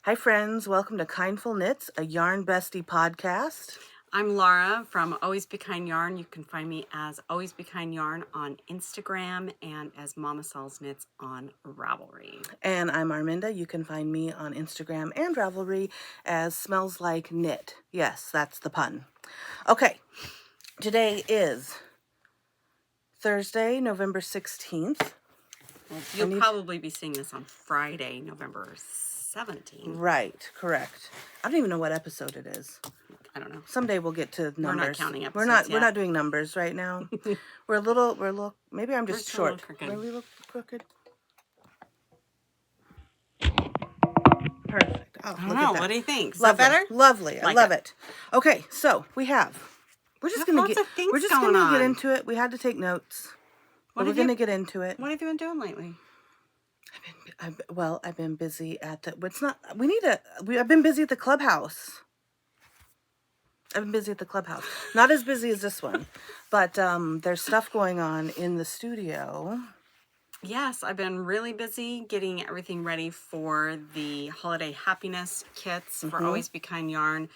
Hi friends, welcome to Kindful Knits, a yarn bestie podcast. I'm Laura from Always Be Kind Yarn. You can find me as Always Be Kind Yarn on Instagram and as Mama Sol's Knits on Ravelry. And I'm Arminda. You can find me on Instagram and Ravelry as Smells Like Knit. Yes, that's the pun. Okay, today is Thursday, November 16th. Well, you'll probably be seeing this on Friday, November 17th. Right, correct. I don't even know what episode it is. I don't know. Someday we'll get to numbers. We're not counting episodes We're not doing numbers right now. we're a little, maybe I'm just short. We're a little crooked. Perfect. Oh, I don't know. What do you think? Is that better? Lovely. I love it. Okay, so we're just gonna get into it. We had to take notes. We're gonna get into it. What have you been doing lately? I've been busy at the. I've been busy at the clubhouse. Not as busy as this one, but there's stuff going on in the studio. Yes, I've been really busy getting everything ready for the holiday happiness kits for Always Be Kind Yarn.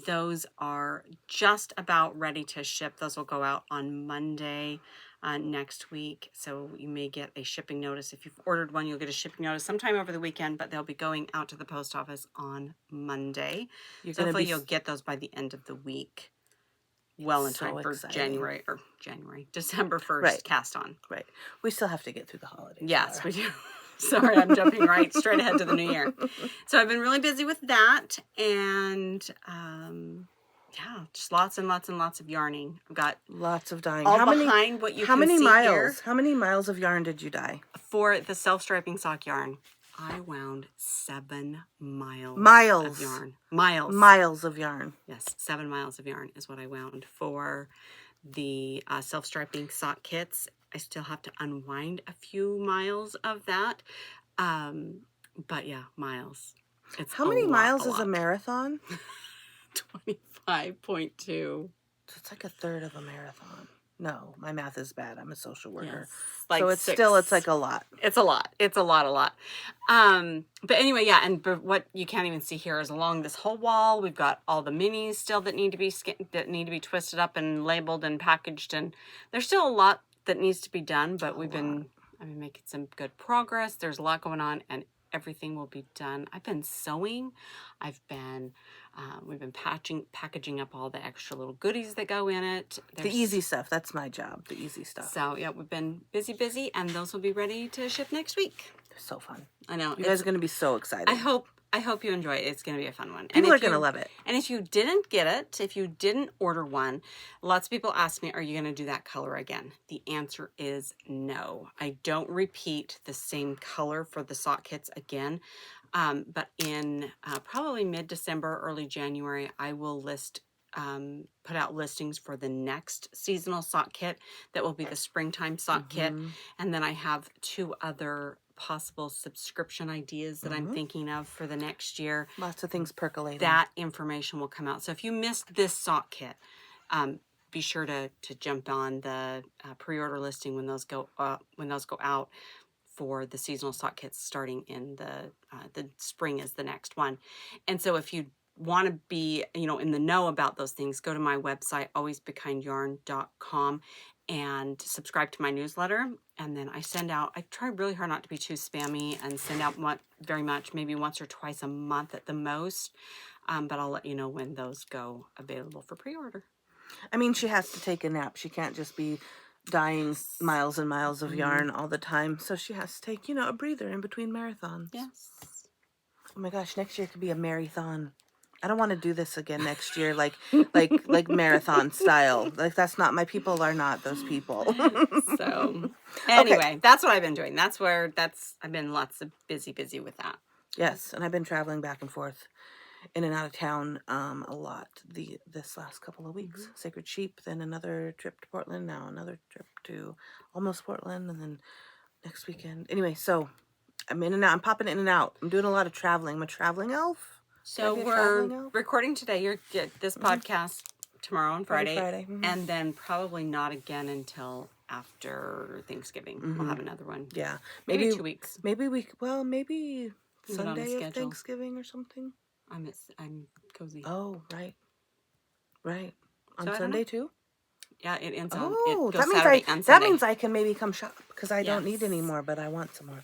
Those are just about ready to ship. Those will go out on Monday next week. So you may get a shipping notice. If you've ordered one, you'll get a shipping notice sometime over the weekend, but they'll be going out to the post office on Monday. So hopefully you'll get those by the end of the week. Well in time for December 1st cast on. Right. We still have to get through the holidays. Yes, we do. Sorry, I'm jumping right straight ahead to the new year. So I've been really busy with that. And just lots and lots and lots of yarning. I've got lots of dyeing. How many miles? How many miles of yarn did you dye? For the self-striping sock yarn, I wound 7 miles of yarn. Miles of yarn. Yes, 7 miles of yarn is what I wound for the self-striping sock kits. I still have to unwind a few miles of that. But yeah, miles. It's How many miles is a marathon? 25.2. So it's like a third of a marathon. No, my math is bad. I'm a social worker. Yes, so it's like a lot. It's a lot. It's a lot. But anyway, yeah, and what you can't even see here is along this whole wall, we've got all the minis still that need to be twisted up and labeled and packaged, and there's still a lot that needs to be done, but I've been making some good progress. There's a lot going on, and everything will be done. I've been sewing. We've been packaging up all the extra little goodies that go in it. The easy stuff. That's my job. The easy stuff. So yeah, we've been busy, and those will be ready to ship next week. They're so fun. I know. You guys are going to be so excited. I hope you enjoy it. It's going to be a fun one. People are going to love it. And if you didn't get it, if you didn't order one, lots of people ask me, are you going to do that color again? The answer is no. I don't repeat the same color for the sock kits again. But in probably mid-December, early January, I will put out listings for the next seasonal sock kit. That will be the springtime sock kit. And then I have 2 other possible subscription ideas that I'm thinking of for the next year. Lots of things percolating. That information will come out. So if you missed this sock kit, be sure to jump on the pre-order listing when those go out for the seasonal sock kits starting in the spring is the next one. And so if you want to be in the know about those things, go to my website alwaysbekindyarn.com and subscribe to my newsletter. And then I try really hard not to be too spammy and send out very much, maybe once or twice a month at the most. But I'll let you know when those go available for pre-order. I mean, she has to take a nap. She can't just be dyeing miles and miles of yarn all the time. So she has to take, a breather in between marathons. Yes. Oh my gosh, next year could be a marathon. I don't want to do this again next year, like marathon style. Like that's not, my people are not those people. So anyway, That's what I've been doing. I've been lots of busy with that. Yes, and I've been traveling back and forth in and out of town a lot this last couple of weeks. Sacred Sheep, then another trip to Portland, now another trip to almost Portland, and then next weekend. Anyway, so I'm in and out. I'm popping in and out. I'm doing a lot of traveling. I'm a traveling elf. So we're recording today. You'll get this podcast tomorrow on Friday. And then probably not again until after Thanksgiving. We'll have another one. Yeah. Maybe 2 weeks. Maybe Put it on a Sunday of schedule. Thanksgiving or something? I'm cozy. Oh, right. Right. So On I don't Sunday know. too? Yeah, it ends on. Oh, It goes that means Saturday and that Sunday. means I can maybe come shop because I don't need Yes. any more, but I want some more.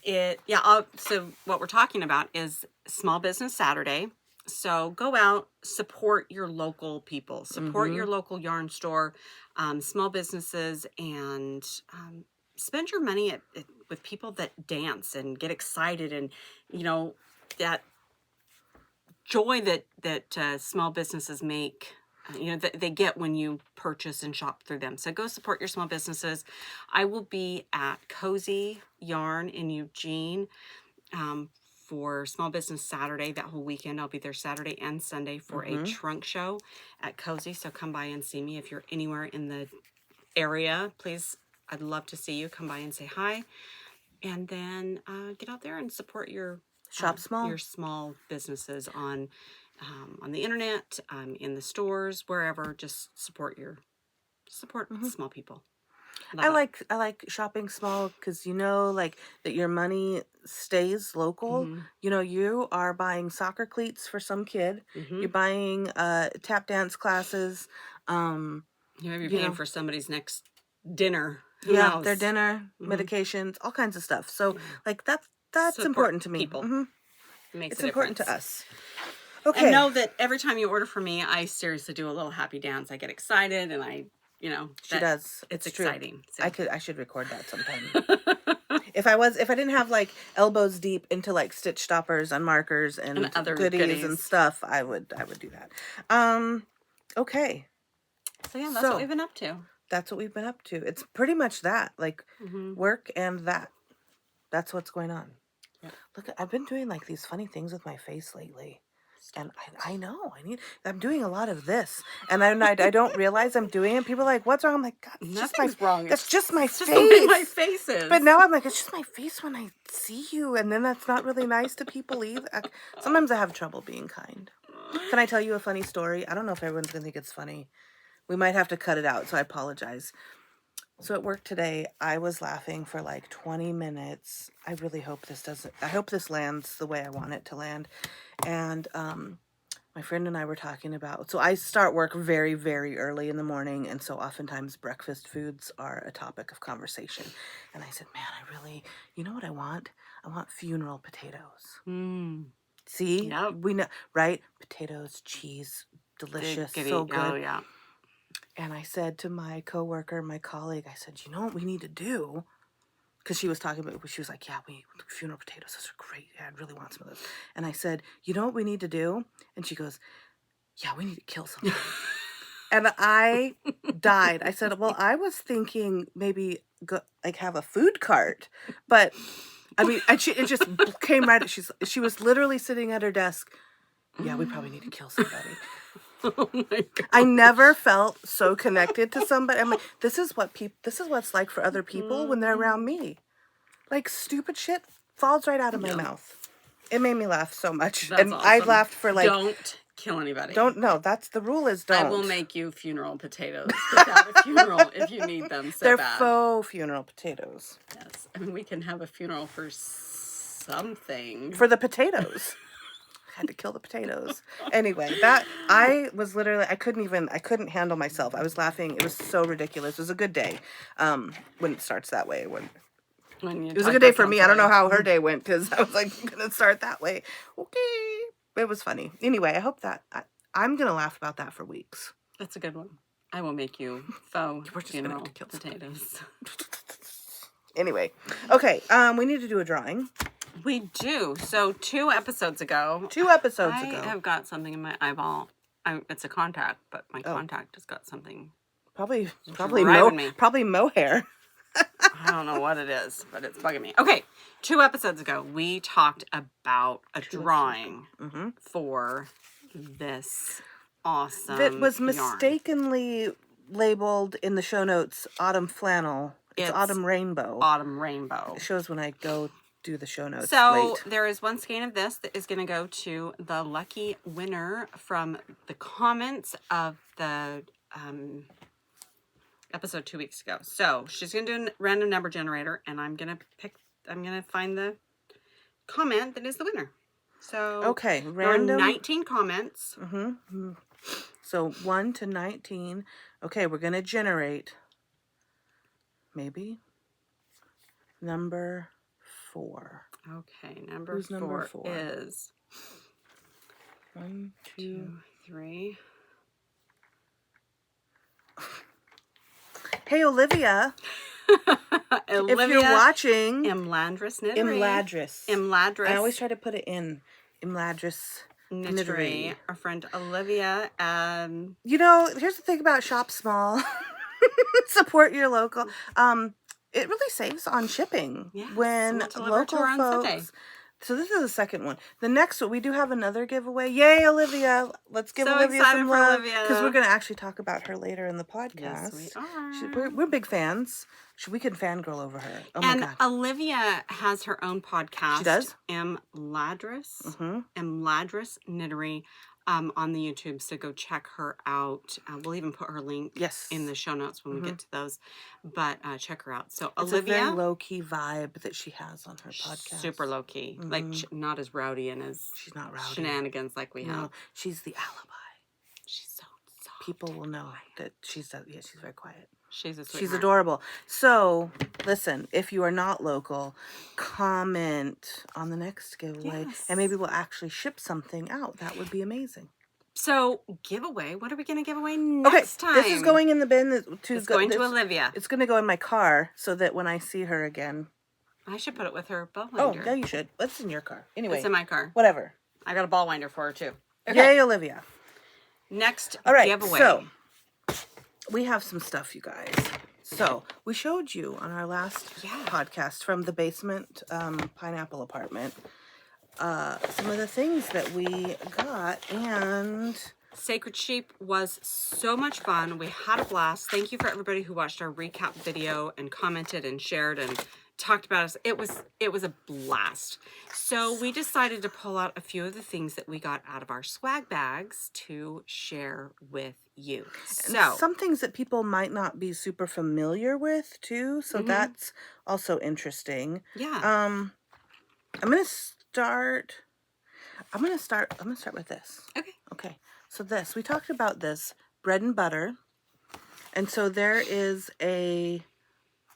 So what we're talking about is Small Business Saturday. So go out, support your local people, support your local yarn store, small businesses, and spend your money with people that dance and get excited, and that joy that small businesses make. That they get when you purchase and shop through them. So go support your small businesses. I will be at Cozy Yarn in Eugene for Small Business Saturday. That whole weekend, I'll be there Saturday and Sunday for a trunk show at Cozy. So come by and see me if you're anywhere in the area. Please, I'd love to see you. Come by and say hi, and then get out there and support your small businesses on the internet, in the stores, wherever. Just support small people. I like shopping small because like that your money stays local. You are buying soccer cleats for some kid. You're buying tap dance classes. You may be paying for somebody's next dinner. Who knows? Their dinner, medications, all kinds of stuff. So like that's Support important to me. People. It makes It's a important difference to us. Okay. And know that every time you order from me, I seriously do a little happy dance. I get excited, and she does. It's true. exciting. So. I should record that sometime. If I didn't have like elbows deep into like stitch stoppers and markers and other goodies and stuff, I would do that. Okay. So yeah, that's what we've been up to. That's what we've been up to. It's pretty much that, like work and that. That's what's going on. Yeah. Look, I've been doing like these funny things with my face lately. And I know I'm doing a lot of this, and I don't realize I'm doing it. People are like, "What's wrong?" I'm like, "God, nothing's wrong. That's just my face. Just the way my face is." But now I'm like, it's just my face when I see you, and then that's not really nice to people either. Sometimes I have trouble being kind. Can I tell you a funny story? I don't know if everyone's gonna think it's funny. We might have to cut it out, so I apologize. So at work today, I was laughing for like 20 minutes. I really hope I hope this lands the way I want it to land. And my friend and I were talking about, so I start work very, very early in the morning. And so oftentimes breakfast foods are a topic of conversation. And I said, man, you know what I want? I want funeral potatoes. See? Yep. We know, right? Potatoes, cheese, delicious, so good. Oh, yeah. And I said to my coworker, my colleague, I said, you know what we need to do? Because she was like, yeah, funeral potatoes, those are great. Yeah, I really want some of those. And I said, you know what we need to do? And she goes, yeah, we need to kill somebody. And I died. I said, well, I was thinking maybe have a food cart. But, I mean, it just came right. She was literally sitting at her desk. Yeah, we probably need to kill somebody. Oh my God. I never felt so connected to somebody. I'm like, this is what's like for other people when they're around me. Like stupid shit falls right out of my mouth. It made me laugh so much. That's and awesome. I laughed for like, don't kill anybody. That's the rule is don't. I will make you funeral potatoes without a funeral if you need them so They're bad. faux funeral potatoes. Yes. I mean, we can have a funeral for something. For the potatoes. Had to kill the potatoes. Anyway, I was literally, I couldn't handle myself. I was laughing. It was so ridiculous. It was a good day. When it starts that way. It was a good day for me. I don't know how her day went because I was like, I'm going to start that way. Okay. It was funny. Anyway, I hope that I'm going to laugh about that for weeks. That's a good one. I will make you faux We're just funeral gonna kill potatoes. Anyway, okay. We need to do a drawing. We do. So 2 episodes ago. I have got something in my eyeball. It's a contact, but my contact has got something. Probably mohair. I don't know what it is, but it's bugging me. Okay, 2 episodes ago, we talked about a drawing for this awesome that was yarn. mistakenly labeled in the show notes autumn flannel. It's autumn rainbow. Autumn rainbow. It shows when I go do the show notes. So late. there is 1 skein of this that is going to go to the lucky winner from the comments of the episode 2 weeks ago. So she's going to do a random number generator, and I'm going to find the comment that is the winner. So Okay, there were random. 19 comments. So 1 to 19. Okay, we're going to generate maybe number 4. Okay, number Who's number 4 4? is 1, 2, 2, 3. Hey, Olivia. Olivia, If you're watching, Imladris Knittery. Imladris. Imladris. I always try to put it in Imladris Knittery. Our friend Olivia. You know, here's the thing about shop small. Support your local. It really saves on shipping when local on folks. Sunday. So this is the second one. The next one, we do have another giveaway. Yay, Olivia! Let's give Olivia some love because we're going to actually talk about her later in the podcast. Yes, we are. We're big fans. We can fangirl over her. Oh and my gosh. Olivia has her own podcast. She does? Imladris. Imladris Knittery. On the YouTube, so go check her out. We'll even put her link in the show notes when we get to those. But check her out. So it's Olivia, a very low key vibe that she has on her podcast. Super low key, like not as rowdy and as she's not rowdy shenanigans like we have. She's the alibi. She's so soft. People will know that she's very quiet. She's a sweetheart. She's adorable. So, listen, if you are not local, comment on the next giveaway. And maybe we'll actually ship something out. That would be amazing. So, giveaway. What are we going to give away next time? This is going in the bin. It's going to Olivia. It's going to go in my car so that when I see her again. I should put it with her ball Oh, winder. yeah, you should. It's in your car. Anyway. It's in my car. Whatever. I got a ball winder for her, too. Okay. Yay, Olivia. Next giveaway. So, So, we have some stuff, you guys. So, we showed you on our last podcast from the basement pineapple apartment some of the things that we got, and Sacred Sheep was so much fun. We had a blast. Thank you for everybody who watched our recap video and commented and shared and talked about us. It was a blast. So we decided to pull out a few of the things that we got out of our swag bags to share with you. So some things that people might not be super familiar with too. So that's also interesting. Yeah. I'm gonna start with this. Okay. So we talked about this bread and butter. And so there is a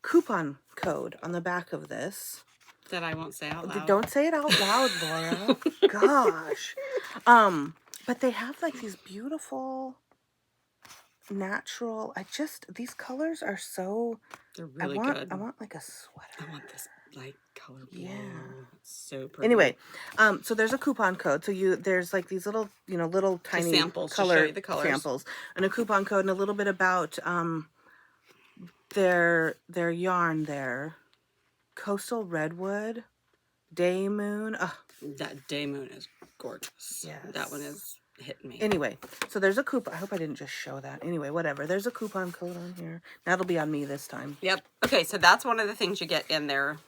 coupon code on the back of this. That I won't say out loud. Don't say it out loud, Laura. Gosh. But they have like these beautiful natural, these colors are so, they're really good. I want like a sweater. I want this light color blue. Yeah. It's so pretty. Anyway, so there's a coupon code. So there's like these little, little tiny samples color to show you the colors. samples and a coupon code and a little bit about their yarn there. Coastal Redwood, Day Moon. That Day Moon is gorgeous. Yes. That one is hitting me. Anyway, so there's a coupon. I hope I didn't just show that. Anyway, whatever. There's a coupon code on here. That'll be on me this time. Yep. Okay, so that's one of the things you get in there.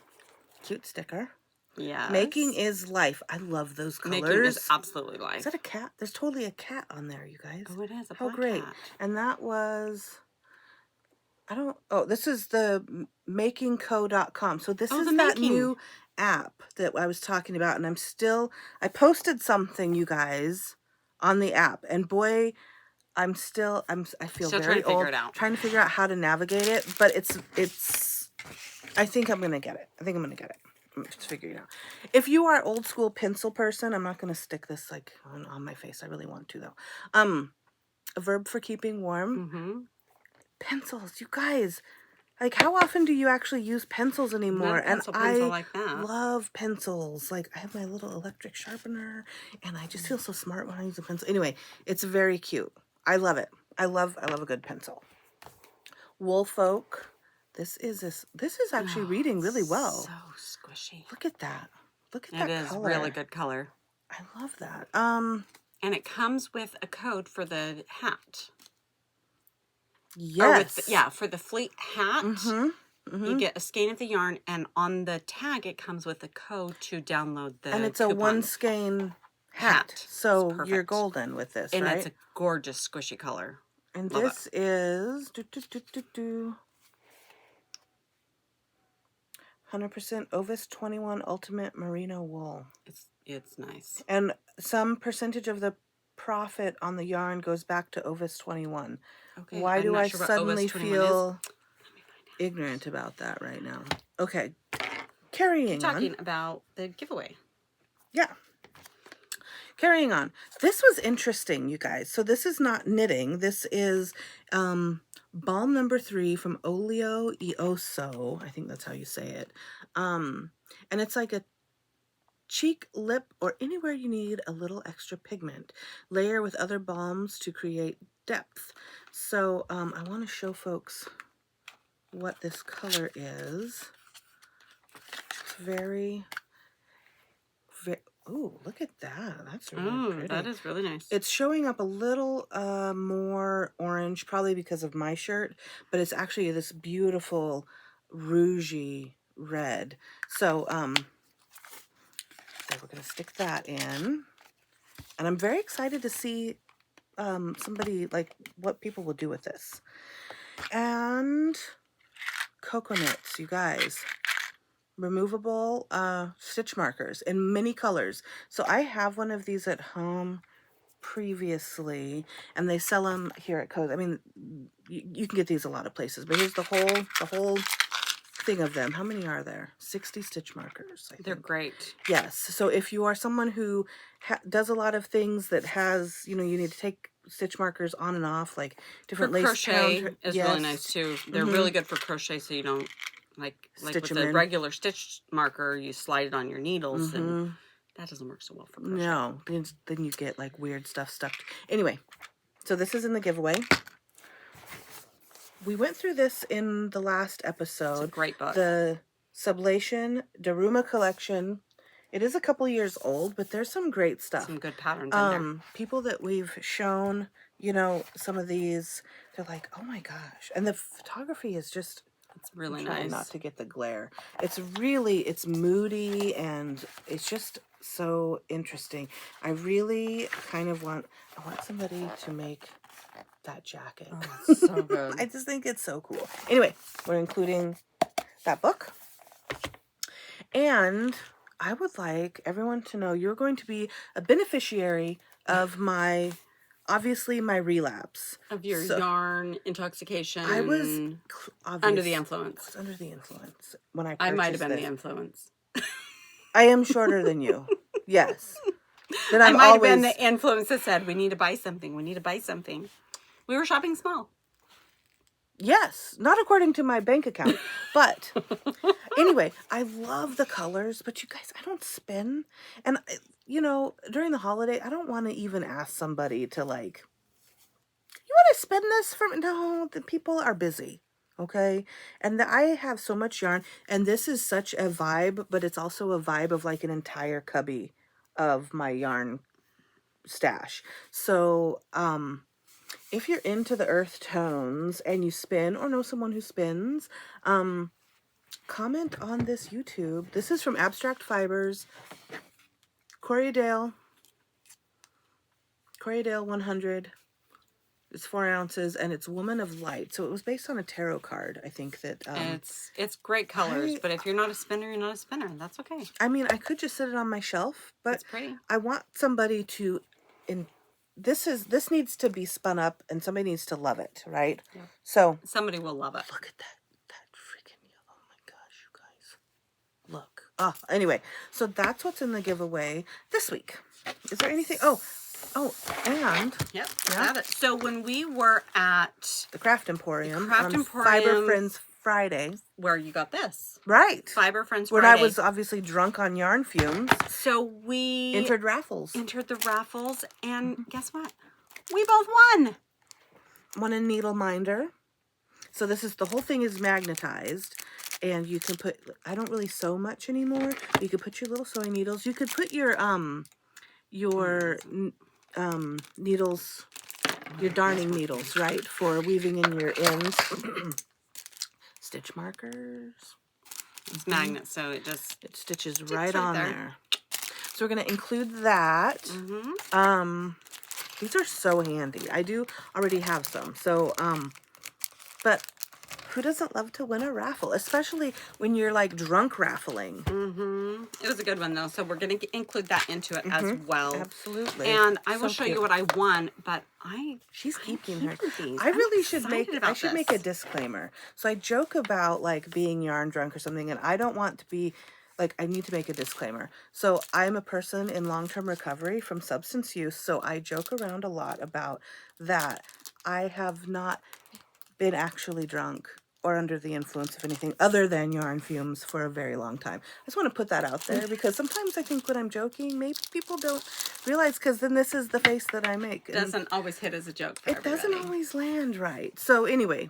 Cute sticker. Yeah. Making is life. I love those colors. Making is absolutely life. Is that a cat? There's totally a cat on there, you guys. Oh, it is a How black great. cat. And that was, this is the makingco.com. So this is that new app that I was talking about. And I posted something, you guys, on the app. And boy, I feel still very trying to figure old. it out. Trying to figure out how to navigate it. But I think I'm going to get it. I'm just figuring it out. If you are old school pencil person, I'm not going to stick this like on my face. I really want to though. A verb for keeping warm. Pencils, you guys. Like, how often do you actually use pencils anymore? And I like that. love pencils. Like, I have my little electric sharpener, and I just feel so smart when I use a pencil. Anyway, it's very cute. I love it. I love a good pencil. Woolfolk. This is actually reading really well. So squishy. Look at that. Look at that color. It is really good color. I love that. And it comes with a code for the hat. Yes. For the fleet hat. You get a skein of the yarn, and on the tag it comes with a code to download the And it's a one skein hat. So you're golden with this, and right? it's a gorgeous squishy color. And this is 100% Ovis 21 Ultimate Merino Wool. It's nice. And some percentage of the profit on the yarn goes back to Ovis 21. Okay. Why I'm do not I sure what suddenly Ovis 21 is. feel ignorant about that right now? Okay. Carrying on. Talking about the giveaway. Yeah. Carrying on. This was interesting, you guys. So this is not knitting. This is balm number 3 from Olio Ioso. I think that's how you say it. And it's like a cheek, lip, or anywhere you need a little extra pigment. Layer with other balms to create depth. So I want to show folks what this color is. It's very, oh, look at that. That's really pretty. That is really nice. It's showing up a little more orange, probably because of my shirt, but it's actually this beautiful rougey red. So, we're going to stick that in. And I'm very excited to see somebody, like, what people will do with this. And coconuts, you guys. Removable stitch markers in many colors. So I have one of these at home previously, and they sell them here at Coast. I mean, you can get these a lot of places, but here's the whole thing of them. How many are there? 60 stitch markers. They're great. Yes. So if you are someone who does a lot of things that has, you know, you need to take stitch markers on and off, like different lace crochet is really nice too. They're really good for crochet, so you don't like with the regular stitch marker, you slide it on your needles, and that doesn't work so well for crochet. No, then you get like weird stuff stuck. Anyway, so this is in the giveaway. We went through this in the last episode. It's a great book. The Sublation Daruma collection. It is a couple years old, but there's some great stuff. Some good patterns in there. People that we've shown, you know, some of these, they're like, oh my gosh. And the photography is just, it's really nice. Not to get the glare. It's moody, and it's just so interesting. I really kind of I want somebody to make that jacket. Oh, it's so good. I just think it's so cool. Anyway, we're including that book. And I would like everyone to know you're going to be a beneficiary of obviously my relapse. Of your yarn intoxication. I was under the influence. I was under the influence when I purchased might have been the influence. I am shorter than you. Yes. Then I might have been the influence that said, we need to buy something. We need to buy something. We were shopping small. Yes, not according to my bank account, but anyway, I love the colors, but you guys, I don't spin. And, you know, during the holiday, I don't want to even ask somebody to like, you want to spend this from, no, the people are busy. Okay. And I have so much yarn, and this is such a vibe, but it's also a vibe of like an entire cubby of my yarn stash. So, if you're into the earth tones and you spin or know someone who spins, comment on this YouTube. This is from Abstract Fibers, Corriedale 100. It's 4 ounces, and it's Woman of Light. So it was based on a tarot card, I think that. It's great colors, but if you're not a spinner, you're not a spinner. That's okay. I mean, I could just sit it on my shelf, but it's pretty. I want somebody to this needs to be spun up, and somebody needs to love it, right? Yeah. So somebody will love it. Look at that freaking yellow. Oh my gosh, you guys. Look. Oh, anyway, so that's what's in the giveaway this week. Is there anything? Oh, and yep, got it. So when we were at the Craft Emporium, on Fiber Friends Friday, where you got this, right? Fiber Friends Friday, when I was obviously drunk on yarn fumes. So we entered raffles. And guess what? We both won. Won a needle minder. So this is, the whole thing is magnetized, and you can put, I don't really sew much anymore. You could put your little sewing needles. You could put your needles, your darning needles, right, for weaving in your ends. Stitch markers. It's magnet, so it stitches right on there. So we're going to include that. These are so handy. I do already have some. So, but Who doesn't love to win a raffle, especially when you're like drunk raffling? It was a good one though, so we're going to include that into it as well. Absolutely. And I will So show cute. you what I won, but She's I'm keeping her. these. I really should excited make a this. disclaimer. So I joke about like being yarn drunk or something, and I don't want to be like, I need to make a disclaimer. So I'm a person in long-term recovery from substance use, so I joke around a lot about that. I have not been actually drunk or under the influence of anything other than yarn fumes for a very long time. I just want to put that out there because sometimes I think when I'm joking, maybe people don't realize, because then this is the face that I make. It doesn't always hit as a joke for It doesn't everybody. always land right. So anyway,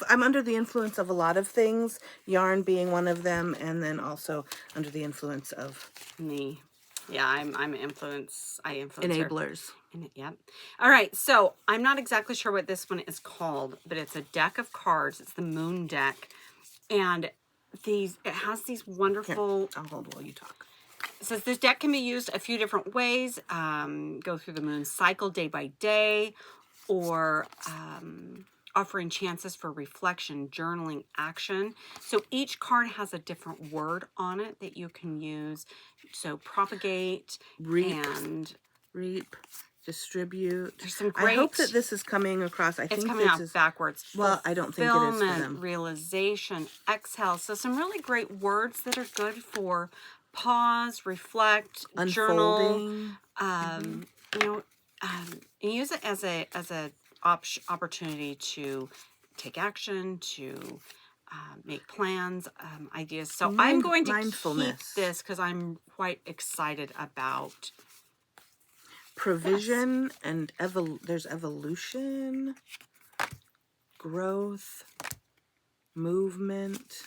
I'm under the influence of a lot of things, yarn being one of them, and then also under the influence of Me. Yeah, I'm influence. I influence her. enablers. Yep. All right, so I'm not exactly sure what this one is called, but it's a deck of cards. It's the Moon deck, and it has these wonderful. I'll hold while you talk. It says this deck can be used a few different ways. Go through the moon cycle day by day, or offering chances for reflection, journaling, action. So each card has a different word on it that you can use. So propagate, reap, distribute. There's some great. I hope that this is coming across. I It's think coming this out is backwards. Well, I don't think it is for Fulfillment, them. realization, exhale. So some really great words that are good for pause, reflect, journal. Unfolding. You know, and use it as a opportunity to take action, to make plans, ideas. So I'm going to keep this because I'm quite excited about provision and there's evolution, growth, movement,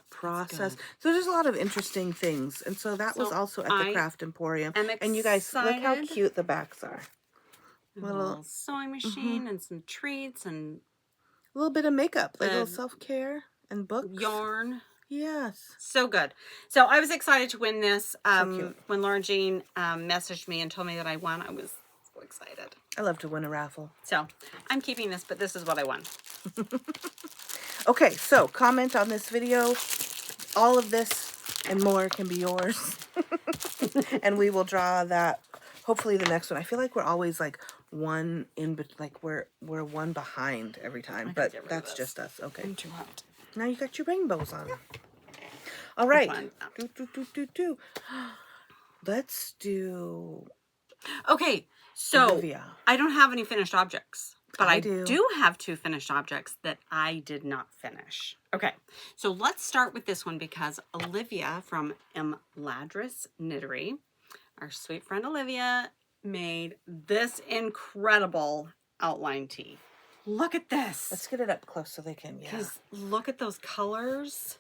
process. So there's a lot of interesting things. And so that was also at the Craft Emporium. And you guys, look how cute the backs are. A little sewing machine and some treats and a little bit of makeup, like little self-care and books. Yarn. Yes. So good. So I was excited to win this. So cute. When Lauren Jean messaged me and told me that I won, I was so excited. I love to win a raffle. So I'm keeping this, but this is what I won. Okay, so comment on this video. All of this and more can be yours. And we will draw that, hopefully the next one. I feel like we're always like one in, but like we're one behind every time, but that's just us. Okay. I'm too hot. Now you got your rainbows on. All right. Let's do. Okay, so Olivia. I don't have any finished objects, but I do have 2 finished objects that I did not finish. Okay, so let's start with this one because Olivia from M. Ladris Knittery, our sweet friend Olivia, made this incredible outline tee. Look at this. Let's get it up close so they can, Look at those colors.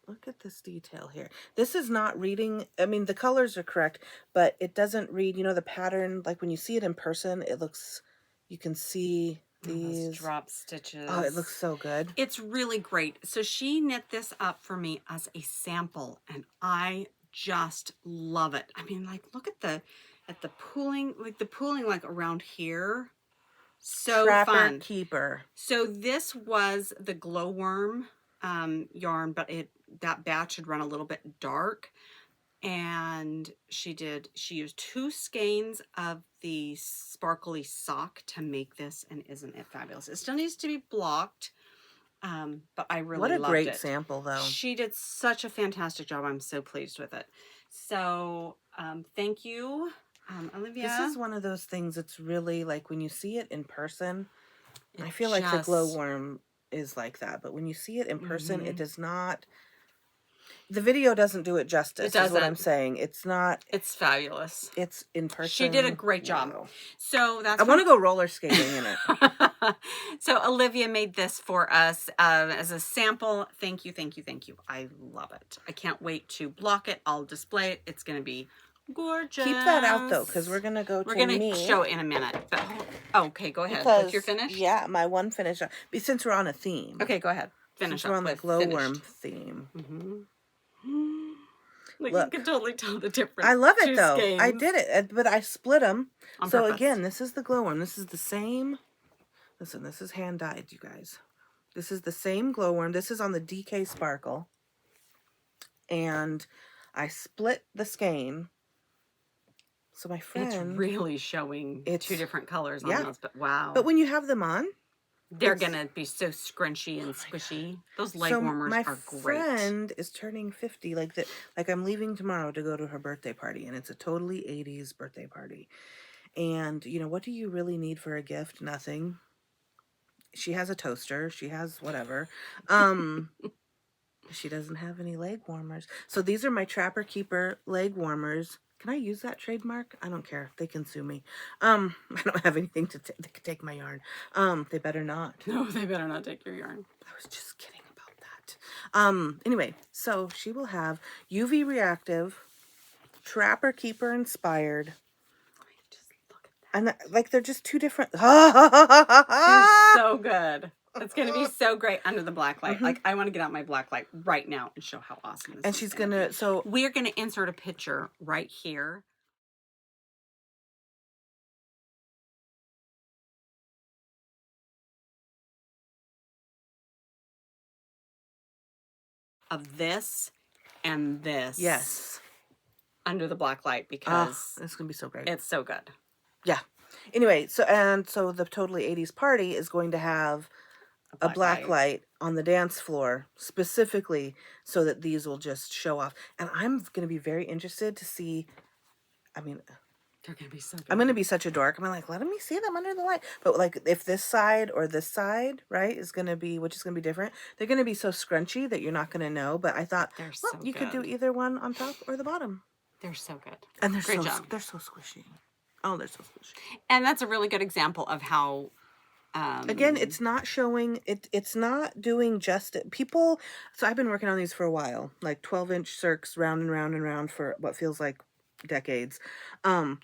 Look at this detail here. This is not reading, I mean, the colors are correct, but it doesn't read, you know, the pattern, like when you see it in person, it looks, you can see these drop stitches. Oh, it looks so good. It's really great. So she knit this up for me as a sample, and I just love it. I mean, like, look at the pooling, like around here. So Trapper fun. Keeper. So this was the Gloworm yarn, but that batch had run a little bit dark, and she used 2 skeins of the sparkly sock to make this, and isn't it fabulous? It still needs to be blocked, but I really loved it. What a great sample, though. She did such a fantastic job. I'm so pleased with it. So thank you, Olivia. This is one of those things that's really like when you see it in person, I feel like the Gloworm is like that, but when you see it in person, it does not. The video doesn't do it justice. It doesn't. Is what I'm saying. It's not. It's fabulous. It's in person. She did a great job. Wow. So that's. I want to go roller skating in it. So Olivia made this for us as a sample. Thank you, thank you, thank you. I love it. I can't wait to block it. I'll display it. It's going to be gorgeous. Keep that out though, because we're gonna go. We're gonna show it in a minute. But okay, go ahead. What's your finish? Yeah, my one finish. Since we're on a theme. Okay, go ahead. Finish. Since we're on the Gloworm theme. Look, you can totally tell the difference. I love it though. Skeins. I did it, but I split them. So again, this is the Gloworm. This is the same. Listen, this is hand dyed, you guys. This is the same Gloworm. This is on the DK Sparkle. And I split the skein. So my friend... It's really showing two different colors on those, but wow. But when you have them on... They're going to be so scrunchy and squishy. Those leg warmers are great. My friend is turning 50. Like I'm leaving tomorrow to go to her birthday party. And it's a totally 80s birthday party. And, you know, what do you really need for a gift? Nothing. She has a toaster. She has whatever. She doesn't have any leg warmers. So these are my Trapper Keeper leg warmers. Can I use that trademark? I don't care. They can sue me. I don't have anything to they can take my yarn. They better not. No, they better not take your yarn. I was just kidding about that. Anyway, so she will have UV reactive, Trapper Keeper inspired. Just look at that. And like they're just two different. They're so good. It's going to be so great under the black light. Like, I want to get out my black light right now and show how awesome this is. And she's going to, so... We're going to insert a picture right here. Of this and this. Yes. Under the black light, because... it's going to be so great. It's so good. Yeah. Anyway, so the Totally 80s party is going to have... a black light on the dance floor specifically so that these will just show off. And I'm going to be very interested to see, I mean, they're going to be so good. I'm going to be such a dork. I'm like, let me see them under the light. But like if this side or this side, right, is going to be, which is going to be different, they're going to be so scrunchy that you're not going to know. But I thought, well, you could do either one on top or the bottom. They're so good. And they're they're so squishy. Oh, they're so squishy. And that's a really good example of how... Again, it's not showing, it's not doing justice. People, so I've been working on these for a while, like 12-inch circs round and round and round for what feels like decades,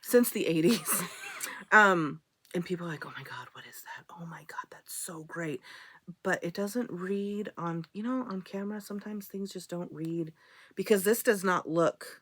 since the 80s. And people are like, oh my God, what is that? Oh my God, that's so great. But it doesn't read on, you know, on camera. Sometimes things just don't read because this does not look...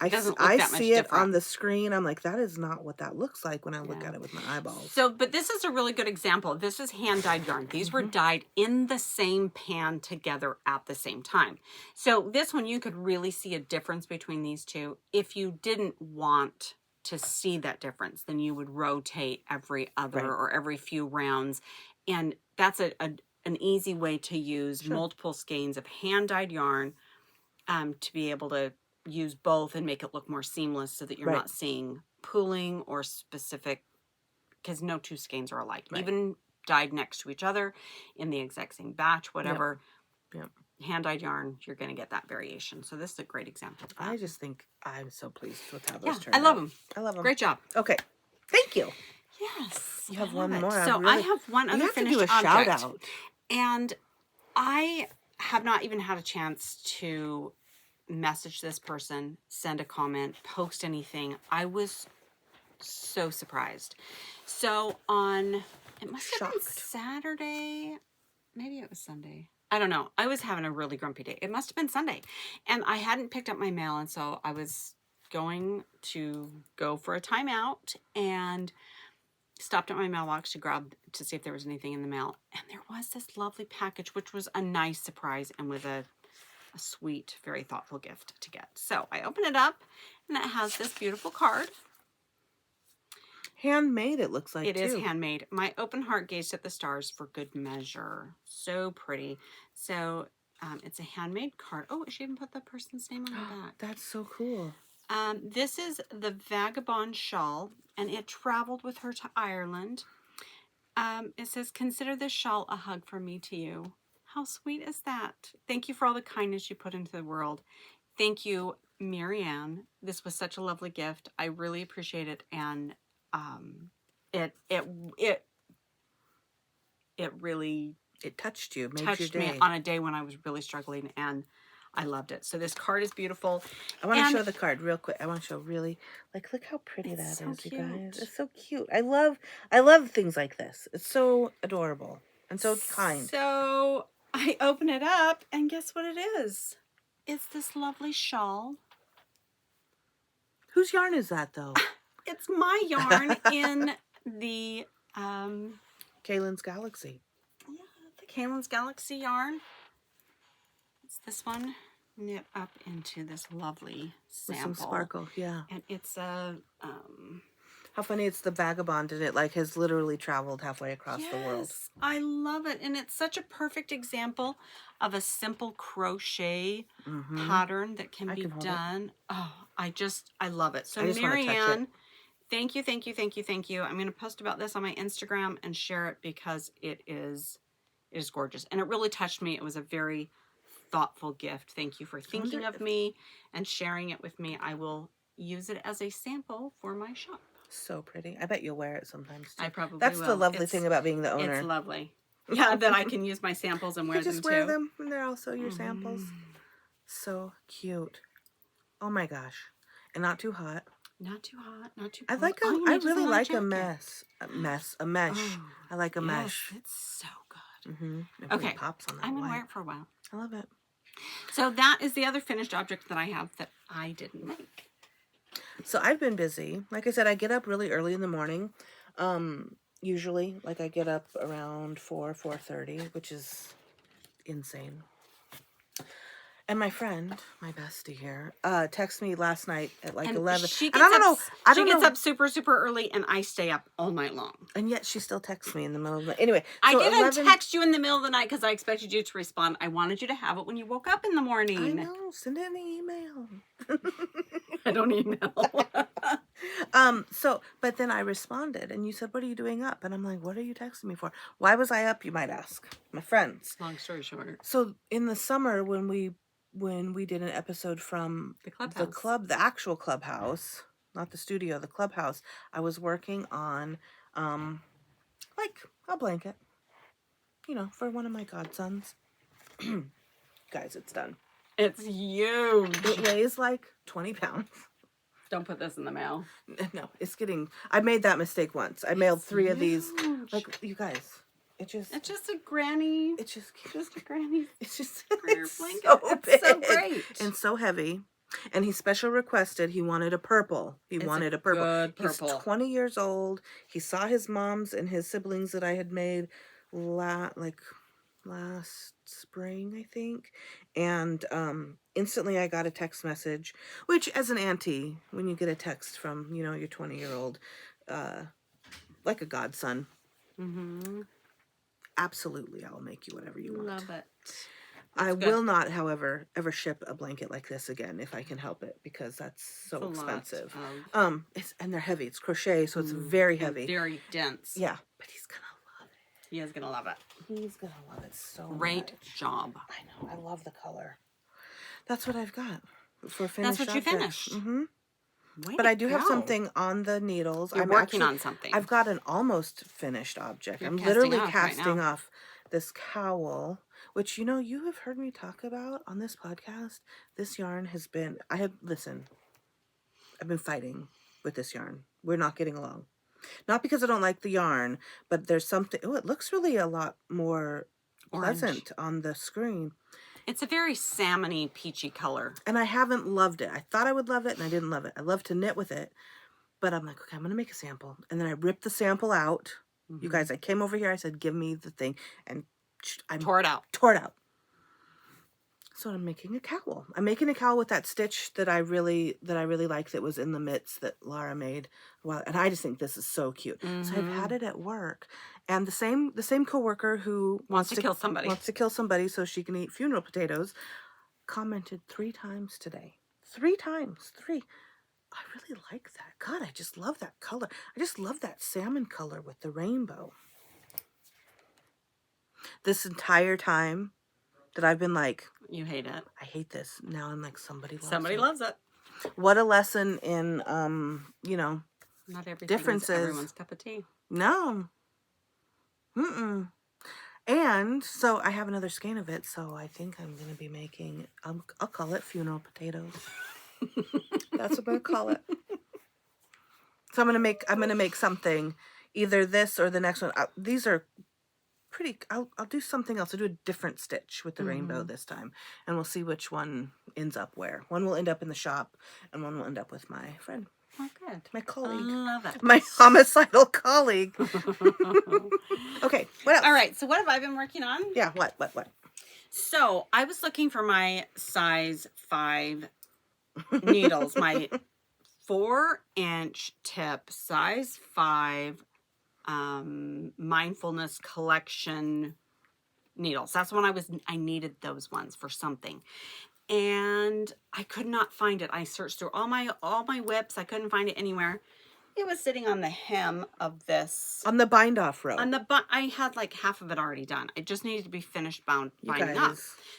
I see it on the screen. I'm like, that is not what that looks like when I look at it with my eyeballs. So, but this is a really good example. This is hand-dyed yarn. These were dyed in the same pan together at the same time. So this one, you could really see a difference between these two. If you didn't want to see that difference, then you would rotate every other or every few rounds. And that's an easy way to use multiple skeins of hand-dyed yarn to be able to use both and make it look more seamless so that you're not seeing pooling or specific, because no two skeins are alike. Even dyed next to each other in the exact same batch, whatever. Hand-dyed yarn, you're going to get that variation. So this is a great example of that. I just think I'm so pleased with how those turned out. I love them. I love them. Great job. Okay. Thank you. Yes. You have one more. So I have one other finished object. You have to do a shout out. And I have not even had a chance to message this person, send a comment, post anything. I was so surprised. So on, it must have been Saturday, maybe it was Sunday. I don't know. I was having a really grumpy day. It must have been Sunday. And I hadn't picked up my mail, and so I was going to go for a timeout and stopped at my mailbox to see if there was anything in the mail. And there was this lovely package, which was a nice surprise and with a sweet, very thoughtful gift to get. So I open it up, and it has this beautiful card. Handmade, it looks like, It is handmade. My open heart gazed at the stars for good measure. So pretty. So it's a handmade card. Oh, she even put the person's name on the back. That's so cool. This is the Vagabond Shawl, and it traveled with her to Ireland. It says, consider this shawl a hug from me to you. How sweet is that? Thank you for all the kindness you put into the world. Thank you, Marianne. This was such a lovely gift. I really appreciate it, and it really touched you, touched me on a day when I was really struggling, and I loved it. So this card is beautiful. I want to show the card real quick. I want to show really, like, look how pretty that is, you guys. It's so cute. I love things like this. It's so adorable and so kind. So I open it up, and guess what it is? It's this lovely shawl. Whose yarn is that, though? It's my yarn in the... Kaylin's Galaxy. Yeah, Kalen's Galaxy yarn. It's this one, knit up into this lovely sample. With some sparkle, yeah. And it's a how funny, it's the vagabond in it, like has literally traveled halfway across the world. Yes, I love it. And it's such a perfect example of a simple crochet pattern that can be done. Oh, I love it. So Marianne, thank you, thank you, thank you, thank you. I'm going to post about this on my Instagram and share it because it is gorgeous. And it really touched me. It was a very thoughtful gift. Thank you for thinking of me and sharing it with me. I will use it as a sample for my shop. So pretty. I bet you'll wear it sometimes too. I probably That's will. the lovely thing about being the owner. It's lovely. Yeah, that I can use my samples and wear them too. Just wear them and they're also your samples. So cute. Oh my gosh. And not too hot. Not too hot, not too I cold. like I really like a mesh. Oh, I like a mesh. It's so good. It Okay, really pops on that I'm going to white. wear it for a while. I love it. So that is the other finished object that I have that I didn't make. So I've been busy. Like I said, I get up really early in the morning. Usually, like I get up around 4:30, which is insane. And my friend, my bestie here, texted me last night at like 11. She And I don't know. She gets up super, super early, and I stay up all night long. And yet she still texts me in the middle of the night. Anyway, so I didn't text you in the middle of the night because I expected you to respond. I wanted you to have it when you woke up in the morning. I know. Send an email. I don't email. But then I responded, and you said, "What are you doing up?" And I'm like, "What are you texting me for? Why was I up? You might ask." My friends. Long story short. So in the summer when we did an episode from the actual clubhouse, not the studio, the clubhouse, I was working on like a blanket, for one of my godsons. Guys, it's done. It's huge. It weighs like 20 pounds. Don't put this in the mail. No, I made that mistake once. I mailed 3 of these. Like, you guys, it's just a granny. It's just a granny. It's just prayer it's blanket. so It's big so great. and so heavy. And he special requested, he wanted a purple. Good He's purple. 20 years old. He saw his mom's and his siblings that I had made last spring, I think. And instantly I got a text message, which as an auntie, when you get a text from, your 20-year-old, like a godson, absolutely, I'll make you whatever you want. Love it. I will not, however, ever ship a blanket like this again if I can help it, because that's so expensive. And they're heavy. It's crochet, so it's very heavy, very dense. Yeah, but he's gonna love it. He is gonna love it. He's gonna love it so Great much. job. I know. I love the color. That's what I've got for finished. That's what you finished. But I do have something on the needles. I'm working on something. I've got an almost finished object. I'm casting literally off casting off this cowl, which you have heard me talk about on this podcast. This yarn has been, I've been fighting with this yarn. We're not getting along. Not because I don't like the yarn, but there's something, it looks really a lot more pleasant on the screen. It's a very salmony, peachy color. And I haven't loved it. I thought I would love it, and I didn't love it. I love to knit with it, but I'm like, okay, I'm going to make a sample. And then I ripped the sample out. You guys, I came over here, I said, give me the thing, and I tore it out. So I'm making a cowl. I'm making a cowl with that stitch that I really like, that was in the mitts that Laura made. Well, and I just think this is so cute. So I've had it at work, and the same coworker who wants to kill somebody so she can eat funeral potatoes commented 3 times today. 3 times. 3. I really like that. God, I just love that color. I just love that salmon color with the rainbow. This entire time that I've been like, you hate it. I hate this. Now I'm like, somebody loves it. What a lesson in, not everything differences. Is everyone's cup of tea. No. And so I have another skein of it, so I think I'm going to be making, I'll call it funeral potatoes. That's what I'm going to call it. So I'm going to make something, either this or the next one. These are pretty, I'll do something else. I'll do a different stitch with the rainbow this time, and we'll see which one ends up where. One will end up in the shop, and one will end up with my friend. Oh, good. My colleague. Love it. My homicidal colleague. Okay, what else? All right, so what have I been working on? Yeah, what? So I was looking for my size 5 needles, my 4-inch tip, size 5 mindfulness collection needles. That's when I needed those ones for something. And I could not find it. I searched through all my WIPs. I couldn't find it anywhere. It was sitting on the hem of this. On the bind off row. I had like half of it already done. It just needed to be finished binding up.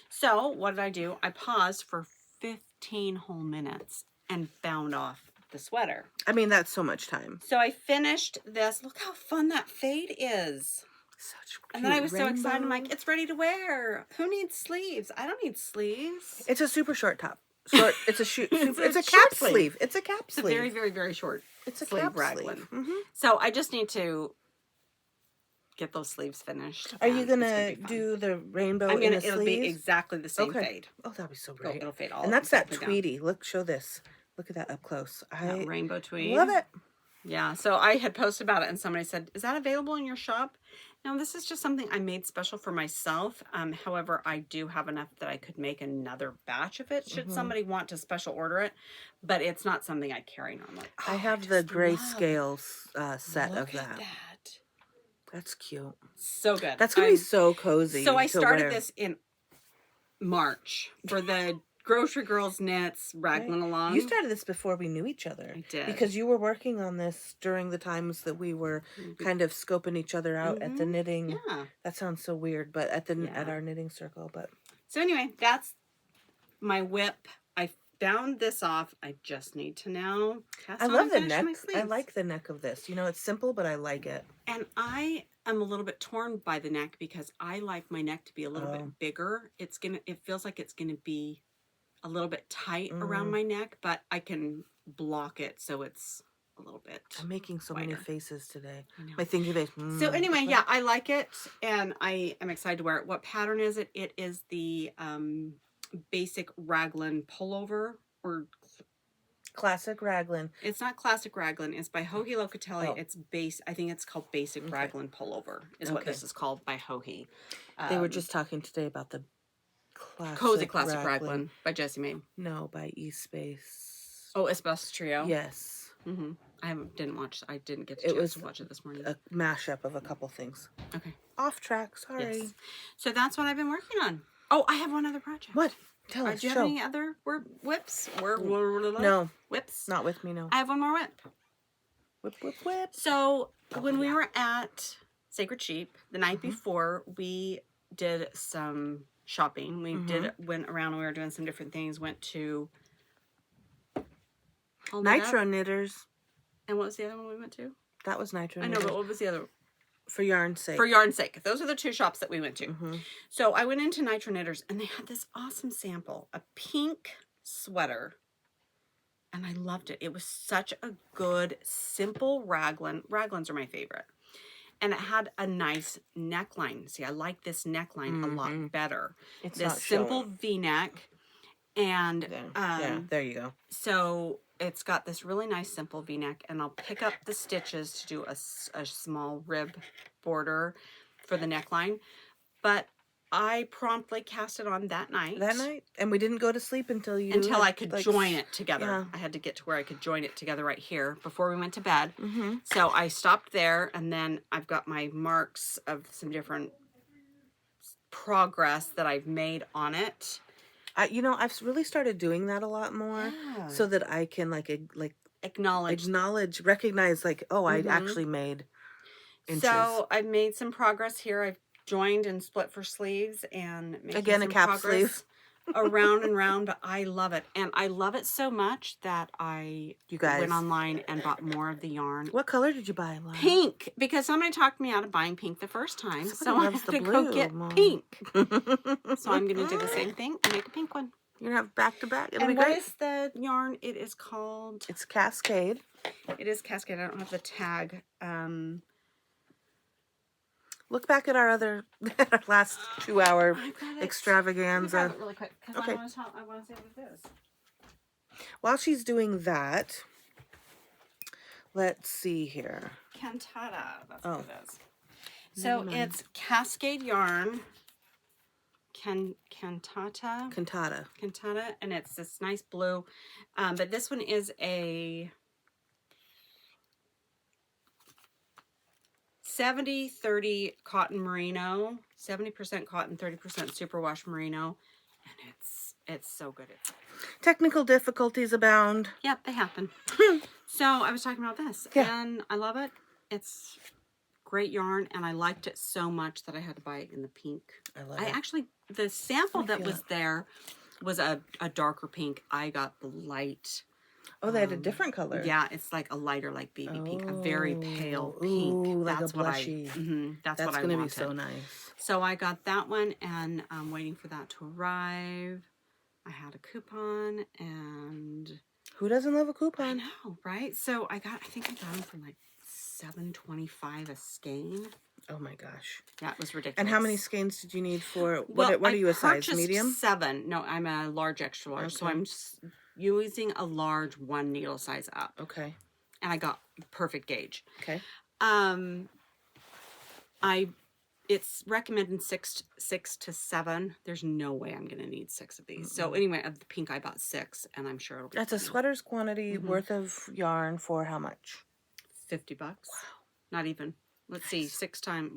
So what did I do? I paused for 15 whole minutes and bound off the sweater. I mean, that's so much time. So I finished this. Look how fun that fade is. Such cute And then I was rainbow. so excited. I'm like, it's ready to wear. Who needs sleeves? I don't need sleeves. It's a super short top. Short. It's a shoot. It's a cap short sleeve. sleeve. It's a cap It's a sleeve. very, very, very short. It's a sleeve cap raglan. sleeve. Mm-hmm. So I just need to get those sleeves finished. Are you and gonna it's be fun. do the rainbow I'm in gonna. the It'll sleeves? be exactly the same Okay. fade. Oh, that'll be so Oh, great. it'll fade all. And that's that exactly down. Tweety. Look, show this. Look at that up close. That rainbow tweed. Love it. Yeah. So I had posted about it, and somebody said, "Is that available in your shop?" No, this is just something I made special for myself. However, I do have enough that I could make another batch of it should somebody want to special order it. But it's not something I carry normally. I have the grayscale set of that. That. That's cute. So good. That's gonna be so cozy. So I to started wear. this in March for the Grocery Girls Knits Raglan Along. You started this before we knew each other. I did. Because you were working on this during the times that we were kind of scoping each other out at the knitting. Yeah. That sounds so weird, but at our knitting circle. But So anyway, that's my WIP. I bound this off. I just need to now cast I on love and the finish neck. my I sleeves. like the neck of this. You know, it's simple, but I like it. And I am a little bit torn by the neck because I like my neck to be a little bit bigger. It feels like it's gonna be a little bit tight around my neck, but I can block it so it's a little bit. I'm making so many wider. faces today. I know. My thinking face. So anyway, yeah, I like it, and I am excited to wear it. What pattern is it? It is the basic raglan pullover, or Classic raglan. it's not classic raglan. It's by Hoagie Locatelli. Oh. It's I think it's called basic raglan pullover. Is what this is called by Hoagie. They were just talking today about the classic Cozy Classic Raglan by Jessie Maed. No, by E-Space. Oh, Esposa Trio. Yes. Mm-hmm. I didn't get the chance to watch it this morning. A mashup of a couple things. Okay. Off track. Sorry. Yes. So that's what I've been working on. Oh, I have one other project. What? Tell us. Do you have any other WIPs? No. WIPs? Not with me, no. I have one more WIP. Whip, whip, whip. So when we were at Sacred Sheep the night before, we did some shopping. We went around and we were doing some different things. Went to Nitro Knitters. And what was the other one we went to? That was Nitro I know, Knitters. but what was the other? For yarn's sake. For Yarn's Sake. Those are the two shops that we went to. So I went into Nitro Knitters and they had this awesome sample, a pink sweater. And I loved it. It was such a good, simple raglan. Raglans are my favorite. And it had a nice neckline. See, I like this neckline a lot better. It's this not simple showing. V-neck. And yeah, there you go. so it's got this really nice simple V-neck, and I'll pick up the stitches to do a small rib border for the neckline. But I promptly cast it on that night. And we didn't go to sleep until I could join it together. Yeah. I had to get to where I could join it together right here before we went to bed. So I stopped there, and then I've got my marks of some different progress that I've made on it. I've really started doing that a lot more, so that I can recognize I actually made inches. So I've made some progress here. I've joined and split for sleeves and making Again, a some cap progress sleeve. around and around, but I love it. And I love it so much that I went online and bought more of the yarn. What color did you buy? Lana? Pink, because somebody talked me out of buying pink the first time, so I loves had the to go blue, get Mom. pink. So I'm going to do the same thing and make a pink one. You're gonna have back to back. It'll be And what great. is the yarn? It is called... It's Cascade. It is Cascade. I don't have the tag. Look back at our last 2-hour extravaganza. Grab it really quick, because Okay. I want to say what it is. While she's doing that, Let's see here. Cantata. That's Oh. what it is. So Never mind. it's Cascade Yarn. Cantata. Cantata. And it's this nice blue. But this one is a 70-30 cotton merino, 70% cotton, 30% superwash merino, and it's so good. Technical difficulties abound. Yep, they happen. So I was talking about this, and I love it. It's great yarn, and I liked it so much that I had to buy it in the pink. I love it. Actually, the sample that was there was a darker pink. I got the light. Oh, they had a different color. Yeah, it's like a lighter, like baby pink, a very pale pink. Ooh, like that's a what blushy. That's what I gonna wanted. Be so nice. So I got that one, and I'm waiting for that to arrive. I had a coupon, and who doesn't love a coupon? I know, right? So I think I got them for like $7.25 a skein. Oh my gosh. Yeah, it was ridiculous. And how many skeins did you need for, well, what are you, a size? Medium? 7. No, I'm a large, extra large. Okay. So I'm using a large 1 needle size up. Okay. And I got perfect gauge. Okay. It's recommended 6 to 7. There's no way I'm going to need 6 of these. So anyway, of the pink, I bought 6, and I'm sure it'll be That's a sweater's quantity worth of yarn for how much? $50. Wow. Not even. Let's see. 7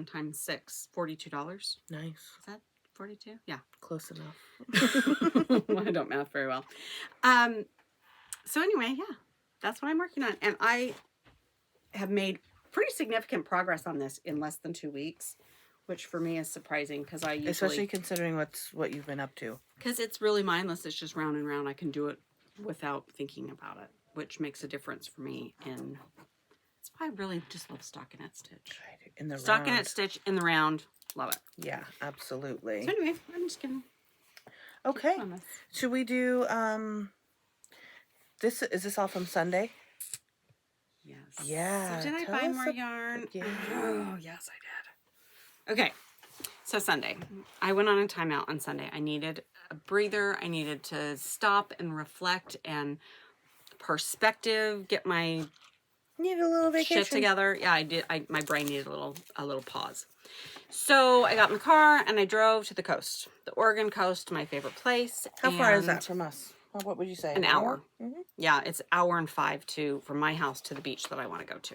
times 6? $42. Nice. Is that 42? Yeah. Close enough. Well, I don't math very well. So anyway, yeah, that's what I'm working on. And I have made pretty significant progress on this in less than 2 weeks, which for me is surprising because I usually... Especially considering what you've been up to. Because it's really mindless. It's just round and round. I can do it without thinking about it, which makes a difference for me in... That's why I really just love stockinette stitch. Right. In the Stockinette stitch in the round. Love it. Yeah, absolutely. So anyway, I'm just gonna... Okay. Should we do, is this all from Sunday? Yes. Yeah. So did I buy more yarn? Yeah. Oh, yes, I did. Okay. So Sunday. I went on a timeout on Sunday. I needed a breather. I needed to stop and reflect and perspective, get my Need a little vacation. shit together. Yeah, I did. My brain needed a little pause. So I got in the car and I drove to the coast, the Oregon coast, my favorite place. How far is that from us? Well, what would you say? An hour. Mm-hmm. Yeah, it's an hour and 5 from my house to the beach that I want to go to.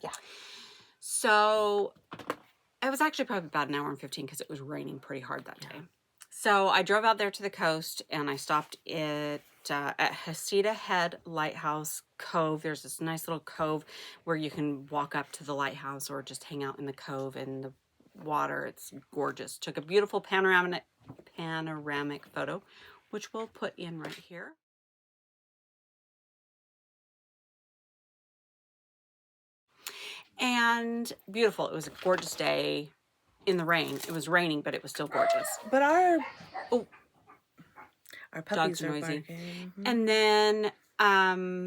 Yeah. So it was actually probably about an hour and 15 because it was raining pretty hard that day. So I drove out there to the coast and I stopped at Heceta Head Lighthouse Cove. There's this nice little cove where you can walk up to the lighthouse or just hang out in the cove in the water. It's gorgeous. Took a beautiful panoramic photo, which we'll put in right here. And beautiful. It was a gorgeous day in the rain. It was raining, but it was still gorgeous. But our puppies dogs are noisy. barking. Mm-hmm. And then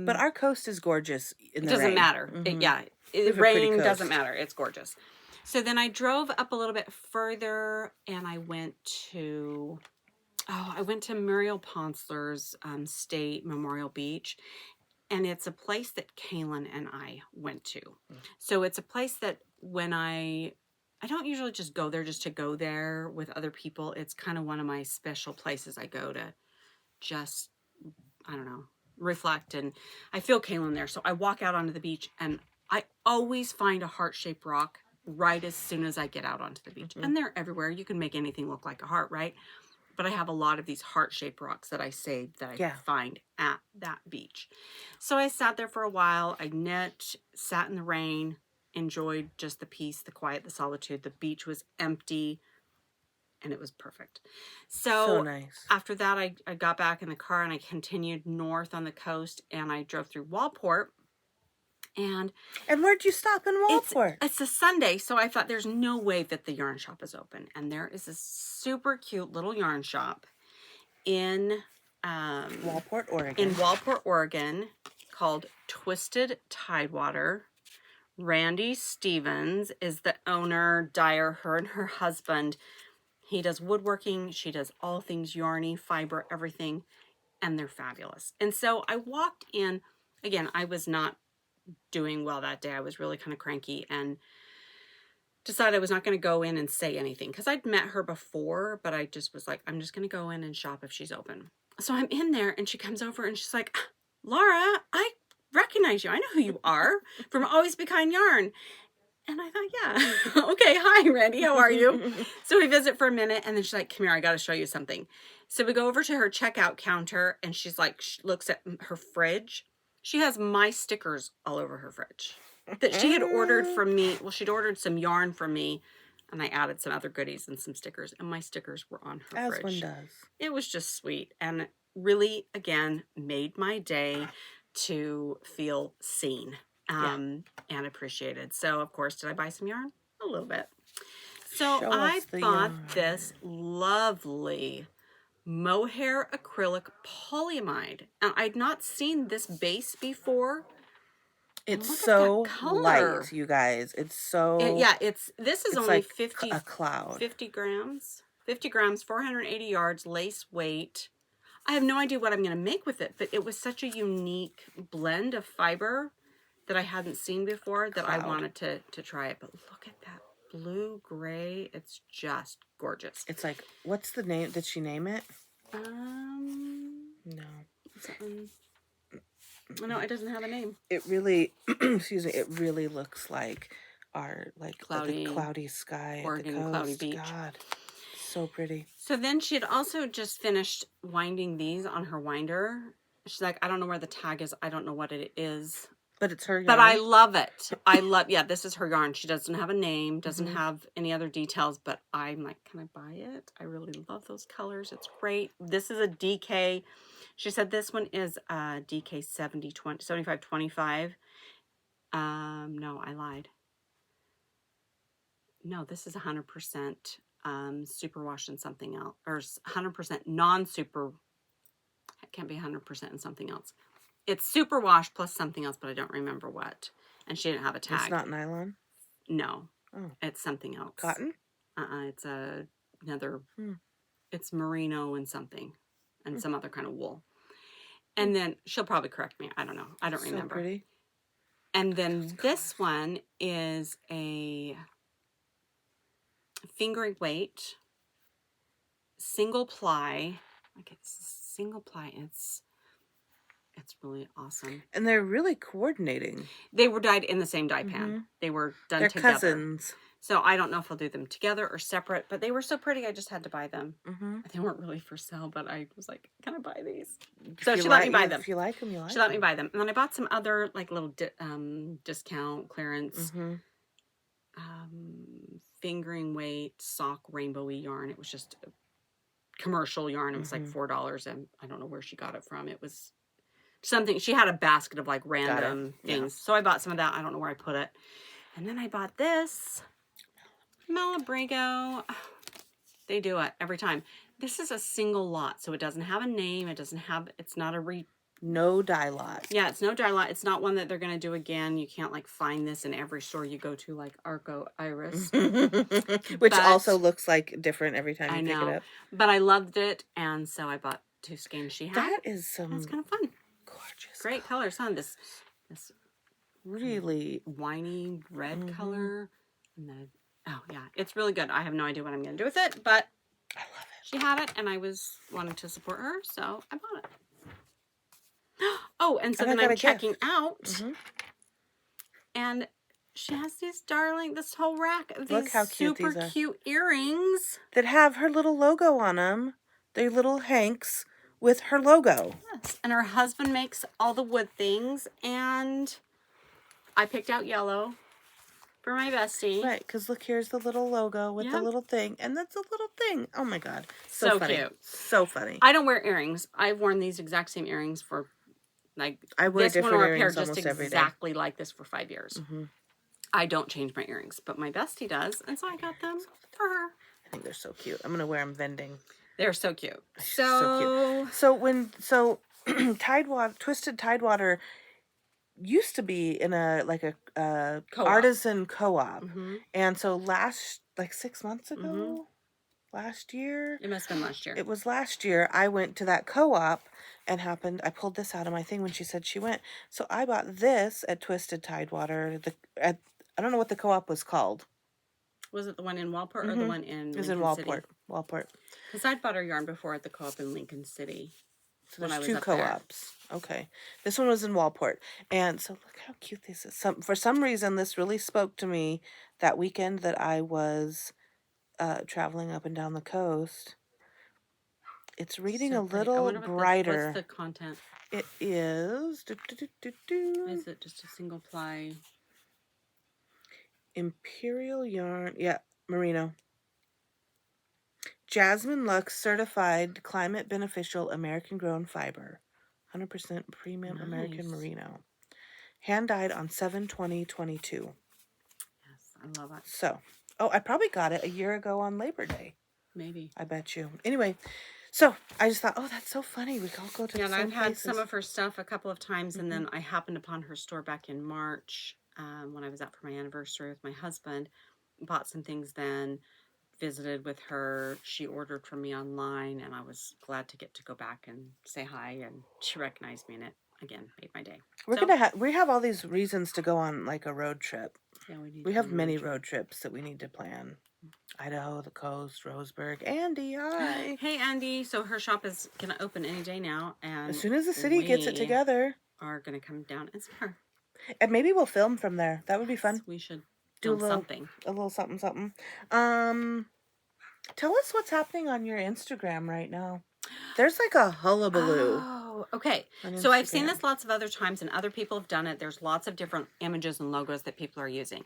but our coast is gorgeous in the it doesn't rain. matter. Mm-hmm. Rain doesn't matter. It's gorgeous. So then I drove up a little bit further and I went to Muriel Ponsler's State Memorial Beach. And it's a place that Kaylin and I went to. So it's a place that when I don't usually just go there just to go there with other people. It's kind of one of my special places I go to just, I don't know, reflect. And I feel Kaylin there. So I walk out onto the beach and I always find a heart-shaped rock right as soon as I get out onto the beach. Mm-hmm. And they're everywhere. You can make anything look like a heart, right? But I have a lot of these heart-shaped rocks that I saved that I find at that beach. So I sat there for a while. I knit, sat in the rain, enjoyed just the peace, the quiet, the solitude. The beach was empty, and it was perfect. So nice. After that, I got back in the car, and I continued north on the coast, and I drove through Walport. And where'd you stop in Walport? It's a Sunday, so I thought there's no way that the yarn shop is open. And there is a super cute little yarn shop in Walport, Oregon. In Walport, Oregon, called Twisted Tidewater. Randy Stevens is the owner, dyer, her and her husband. He does woodworking. She does all things yarny, fiber, everything. And they're fabulous. And so I walked in. Again, I was not doing well that day. I was really kind of cranky and decided I was not going to go in and say anything because I'd met her before, but I just was like, I'm just going to go in and shop if she's open. So I'm in there and she comes over and she's like, Laura, I recognize you. I know who you are from Always Be Kind Yarn. And I thought, yeah, okay, hi, Randy, how are you? So we visit for a minute, and then she's like, come here, I got to show you something. So we go over to her checkout counter, and she's like, she looks at her fridge. She has my stickers all over her fridge that she had ordered from me. Well, she'd ordered some yarn from me, and I added some other goodies and some stickers, and my stickers were on her As fridge. one does. It was just sweet, and really, again, made my day to feel seen. And appreciated. So, of course, did I buy some yarn? A little bit. So, I bought this lovely mohair acrylic polyamide. Now, I'd not seen this base before. It's so light, you guys. It's so... this is only like 50... a cloud. 50 grams. 50 grams, 480 yards, lace weight. I have no idea what I'm going to make with it, but it was such a unique blend of fiber that I hadn't seen before that I wanted to try it. But look at that blue gray. It's just gorgeous. It's like, what's the name? Did she name it? No. No, it doesn't have a name. It really, excuse me, it really looks like our, like cloudy sky. Oregon cloudy beach. God, so pretty. So then she had also just finished winding these on her winder. She's like, I don't know where the tag is. I don't know what it is. But it's her yarn. But I love it. This is her yarn. She doesn't have a name, doesn't have any other details, but I'm like, can I buy it? I really love those colors. It's great. This is a DK. She said this one is a DK 7525. No, I lied. No, this is 100% superwash and something else, or 100% non-super. It can't be 100% and something else. It's superwash plus something else, but I don't remember what. And she didn't have a tag. It's not nylon? No. Oh. It's something else. Cotton? It's another, it's merino and something. And some other kind of wool. And then she'll probably correct me. I don't know. I don't remember. So pretty. And then this one is a fingering weight, single ply. Like it's single ply. It's really awesome. And they're really coordinating. They were dyed in the same dye pan. They were done together. They're cousins. So I don't know if I'll do them together or separate, but they were so pretty I just had to buy them. They weren't really for sale, but I was like, can I buy these? So she let me buy them. If you like them, you like them. She let me buy them. And then I bought some other like little discount clearance fingering weight sock rainbowy yarn. It was just a commercial yarn. It was like $4, and I don't know where she got it from. It was something, she had a basket of like random things. So I bought some of that. I don't know where I put it. And then I bought this Malabrigo. They do it every time. This is a single lot, so it doesn't have a name. It doesn't have, it's not a no dye lot. Yeah, it's no dye lot. It's not one that they're going to do again. You can't like find this in every store you go to, like Arco Iris. Which also looks like different every time you pick it up. But I loved it, and so I bought 2 skeins she had. That is some... That's kind of fun. Gorgeous. Great colors, huh? This really winey red color. And then, oh yeah, it's really good. I have no idea what I'm going to do with it, but I love it. She had it, and I was wanting to support her, so I bought it. Oh, and so then I'm checking out, and she has these this whole rack of these super cute earrings that have her little logo on them. They're little hanks with her logo. Yes, and her husband makes all the wood things, and I picked out yellow for my bestie. Right, because look, here's the little logo with the little thing, and that's a little thing. Oh my God, so funny. Cute, so funny. I don't wear earrings. I've worn these exact same earrings for like I wear this one or a pair just exactly like this for 5 years. I don't change my earrings, but my bestie does, and so I got them for her. I think they're so cute. I'm gonna wear them vending. They're so cute. So cute. So Tidewater, Twisted Tidewater used to be in a artisan co-op, and so last 6 months ago, last year, it must have been last year. It was last year. I went to that co-op and happened, I pulled this out of my thing when she said she went. So I bought this at Twisted Tidewater. I don't know what the co-op was called. Was it the one in Walport or the one in It was Lincoln in City? Walport. Because I'd bought her yarn before at the co-op in Lincoln City. So there's two co-ops. Okay. This one was in Walport. And so look how cute this is. For some reason, this really spoke to me that weekend that I was traveling up and down the coast. It's reading So a pretty. little I wonder brighter. What's the content? It is. Is it just a single ply? Imperial yarn. Yeah, merino. Jasmine Lux certified climate beneficial American grown fiber. 100% premium American merino. Hand dyed on 7/20/22. Yes, I love it. So, I probably got it a year ago on Labor Day. Maybe. I bet you. Anyway, so I just thought, that's so funny. We all go to the same I've had places. some of her stuff a couple of times, and then I happened upon her store back in March when I was out for my anniversary with my husband. Bought some things then, visited with her. She ordered from me online, and I was glad to get to go back and say hi, and she recognized me, and it, again, made my day. We have all these reasons to go on like a road trip. Yeah, we have many road trips that we need to plan. Idaho, the coast, Roseburg. Andy, hi. Hey, Andy. So her shop is going to open any day now. And as soon as the city gets it together, are going to come down and see her. And maybe we'll film from there. That would be fun. We should do a little something. Tell us what's happening on your Instagram right now. There's like a hullabaloo. Oh, okay. So I've seen this lots of other times, and other people have done it. There's lots of different images and logos that people are using.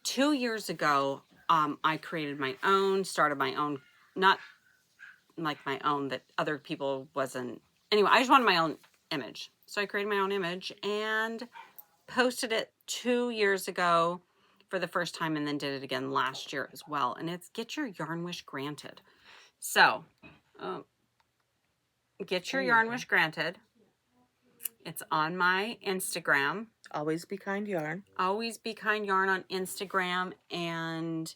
2 years ago, I created my own, started my own, not like my own that other people wasn't. Anyway, I just wanted my own image. So I created my own image and posted it 2 years ago for the first time, and then did it again last year as well. And it's Get Your Yarn Wish Granted. So, Get Your Yarn Wish Granted. It's on my Instagram. Always Be Kind Yarn. Always Be Kind Yarn on Instagram. And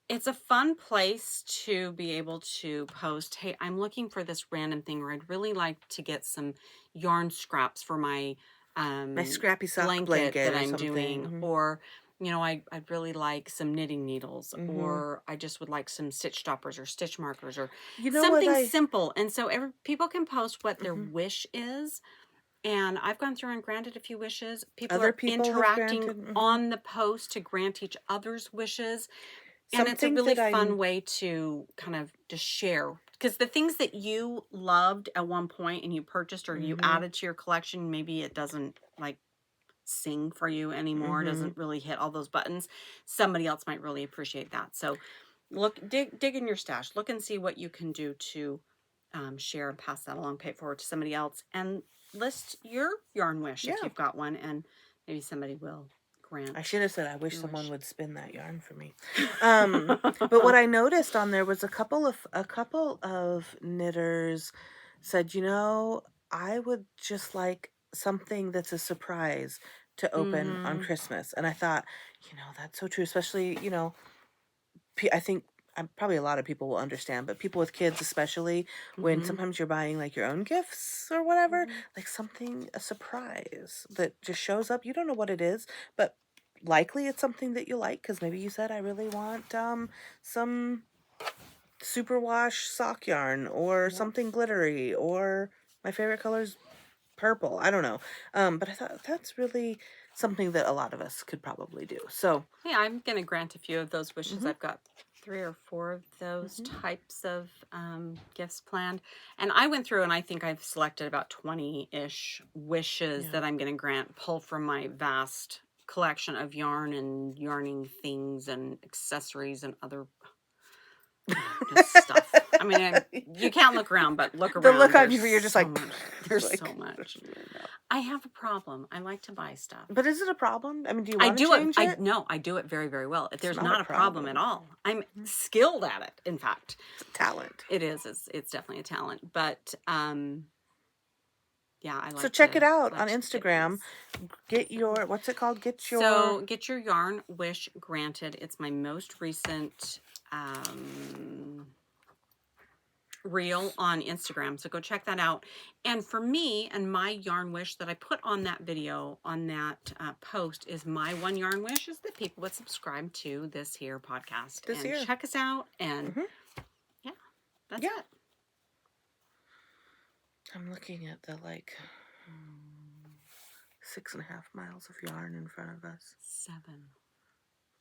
it's a fun place to be able to post, hey, I'm looking for this random thing, or I'd really like to get some yarn scraps for my scrappy sock blanket that I'm doing. Or, you know, I'd really like some knitting needles, or I just would like some stitch stoppers or stitch markers, or something simple. And so people can post what their wish is. And I've gone through and granted a few wishes. People are interacting on the post to grant each other's wishes. And it's a really fun way to kind of just share. Because the things that you loved at one point and you purchased or you added to your collection, maybe it doesn't like sing for you anymore. Doesn't really hit all those buttons. Somebody else might really appreciate that. So dig in your stash. Look and see what you can do to share and pass that along, pay it forward to somebody else, and list your yarn wish if you've got one, and maybe somebody will grant. I should have said I wish someone would spin that yarn for me. But what I noticed on there was a couple of knitters said, you know, I would just like something that's a surprise to open on Christmas. And I thought, you know, that's so true, especially, you know, I think probably a lot of people will understand, but people with kids especially, when sometimes you're buying like your own gifts or whatever, like a surprise that just shows up. You don't know what it is, but likely it's something that you like, because maybe you said, I really want some superwash sock yarn, or something glittery, or my favorite color's purple. I don't know. But I thought that's really something that a lot of us could probably do. So yeah, I'm going to grant a few of those wishes. I've got 3 or 4 of those types of gifts planned. And I went through and I think I've selected about 20-ish wishes that I'm going to grant, pull from my vast collection of yarn and yarning things and accessories and other stuff. I mean, you can't look around, but look around. The look on you, you're just like, there's so much. I have a problem. I like to buy stuff. But is it a problem? I mean, do you want to change it? No, I do it very, very well. There's not a problem at all. I'm skilled at it, in fact. It's a talent. It is. It's definitely a talent. But, yeah, I like. So check it out on Instagram. Get your, what's it called? Get Your Yarn Wish Granted. It's my most recent reel on Instagram. So go check that out. And for me, and my yarn wish that I put on that video, on that post, is my one yarn wish is that people would subscribe to this here podcast and check us out. And yeah, that's it. I'm looking at the 6.5 miles of yarn in front of us. 7.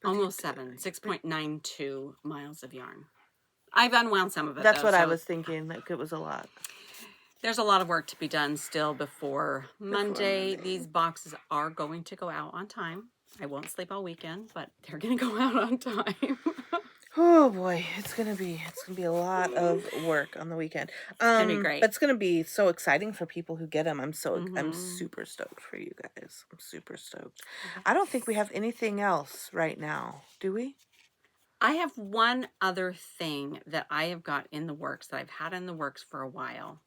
Almost 7. 6.92 miles of yarn. I've unwound some of it. That's what I was thinking. Like, it was a lot. There's a lot of work to be done still before Monday. These boxes are going to go out on time. I won't sleep all weekend, but they're going to go out on time. Oh boy, it's gonna be a lot of work on the weekend. It's gonna be great. But it's gonna be so exciting for people who get them. I'm super stoked for you guys. I'm super stoked. I don't think we have anything else right now, do we? I have one other thing that I have got in the works, that I've had in the works for a while.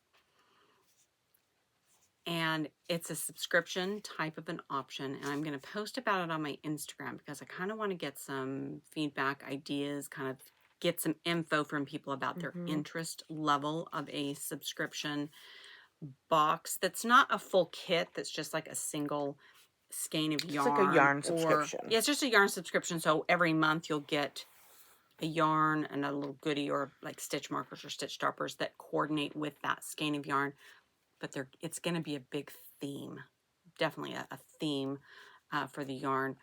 And it's a subscription type of an option. And I'm going to post about it on my Instagram because I kind of want to get some feedback, ideas, kind of get some info from people about their interest level of a subscription box that's not a full kit, that's just like a single skein of yarn. It's like a yarn subscription. Yeah, it's just a yarn subscription. So every month you'll get a yarn and a little goodie, or like stitch markers or stitch stoppers that coordinate with that skein of yarn. But it's going to be a big theme, definitely a theme for the yarn,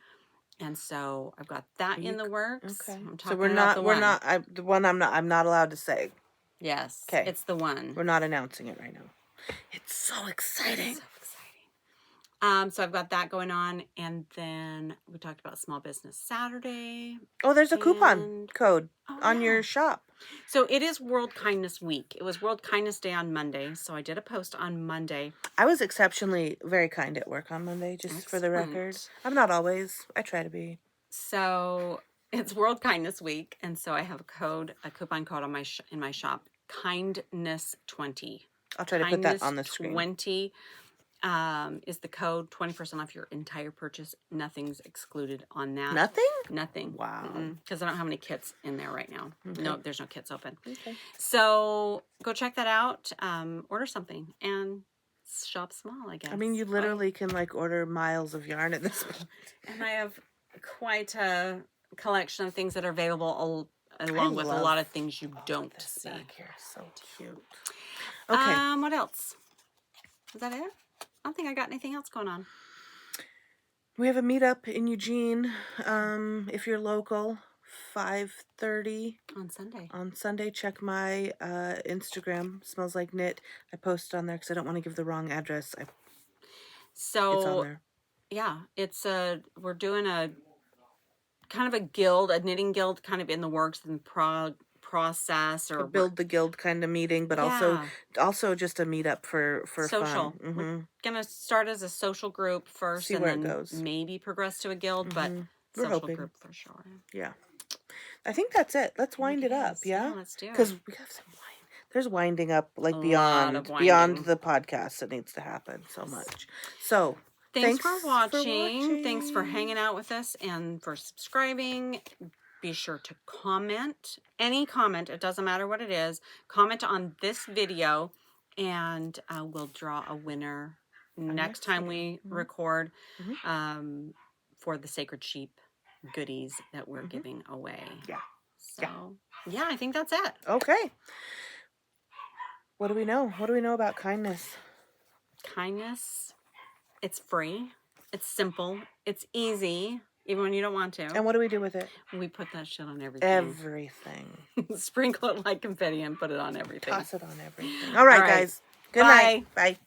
and so I've got that in the works. Okay, I'm so I'm not allowed to say. Yes, okay, it's the one. We're not announcing it right now. It's so exciting. It's so exciting. So I've got that going on, and then we talked about Small Business Saturday. Oh, there's a coupon code on your shop. So it is World Kindness Week. It was World Kindness Day on Monday, so I did a post on Monday. I was exceptionally very kind at work on Monday, just for the record. I'm not always. I try to be. So it's World Kindness Week, and so I have a coupon code on in my shop, Kindness 20. I'll try to put that on the screen. 20 is the code, 20% off your entire purchase. Nothing's excluded on that. Nothing? Nothing. Wow. Because I don't have any kits in there right now. Okay. No, there's no kits open. Okay. So go check that out. Order something and shop small, I guess. I mean, you literally can order miles of yarn at this point. And I have quite a collection of things that are available along with a lot of things you don't see. Back here. So cute. Okay. What else? Is that it? I don't think I got anything else going on. We have a meetup in Eugene. If you're local, 5:30 on Sunday. On Sunday, check my Instagram. Smells Like Knit. I posted on there because I don't want to give the wrong address. It's on there. Yeah, we're doing a kind of a guild, a knitting guild, kind of in the works in process, or a build the guild kind of meeting, but also just a meetup for social. Fun. We're gonna start as a social group first, and then maybe progress to a guild, but social group for sure. Yeah, I think that's it. Let's wind it up. Yeah, let's do it. Because we have some there's winding up beyond the podcast that needs to happen so much. So thanks for watching. Thanks for hanging out with us and for subscribing. Be sure to comment. Any comment, it doesn't matter what it is. Comment on this video, and we'll draw a winner next time we record for the Sacred Sheep goodies that we're giving away. Yeah. So, yeah, I think that's it. Okay. What do we know? What do we know about kindness? Kindness, it's free. It's simple. It's easy. Even when you don't want to. And what do we do with it? We put that shit on everything. Everything. Sprinkle it like confetti and put it on everything. Toss it on everything. All right, guys. Good night. Bye.